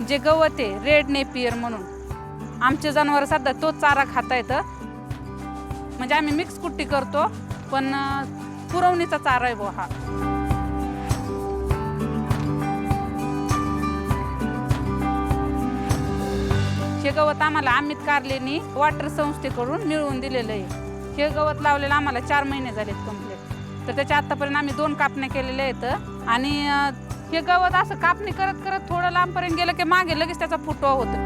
जे गवत आहे रेड नेपियर म्हणून आमचे जनावर सध्या तोच चारा खाता येतं. म्हणजे आम्ही मिक्स कुट्टी करतो पण पुरवणीचा चारा आहे बुवा हा. हे गवत आम्हाला अमित कारलेनी वॉटर संस्थेकडून मिळवून दिलेलं आहे. हे गवत लावलेलं आम्हाला 4 महिने झालेत कंप्लीट. तर त्याच्या आतापर्यंत आम्ही 2 कापण्या केलेल्या आहेत. आणि हे गवत असं कापणी करत करत थोडं लांबपर्यंत गेलं की मागे लगेच त्याचा फुटवा होतो.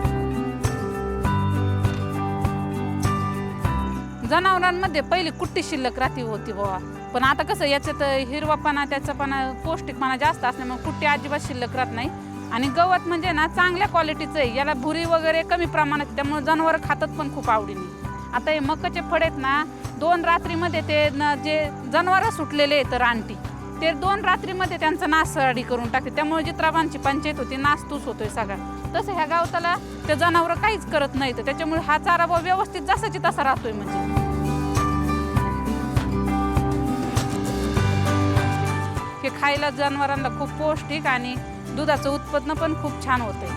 जनावरांमध्ये पहिली कुट्टी शिल्लक राहती होती बुवा, पण आता कसं याच्यात हिरवापणा त्याचापणा पौष्टिकपणा जास्त असल्यामुळे कुट्टी अजिबात शिल्लक राहत नाही. आणि गवत म्हणजे ना चांगल्या क्वालिटीचं आहे, याला भुरी वगैरे कमी प्रमाणात, त्यामुळे जनावर खातात पण खूप आवडीने. आता हे मकाचे फळ आहेत ना 2 रात्रीमध्ये ते जे जनावर सुटलेले आहेत रानटी ते 2 रात्रीमध्ये त्यांचा नासाडी करून टाकते. त्यामुळे जित्राबांची पंचायत होती, नासतूस होतोय सगळा. तसं ह्या गावताला ते जनावर काहीच करत नाहीत, त्याच्यामुळे हा चारा व्यवस्थित जसाची तसा राहतोय. म्हणजे हे खायला जनावरांना खूप पौष्टिक आणि दुधाचं उत्पन्न पण खूप छान होते.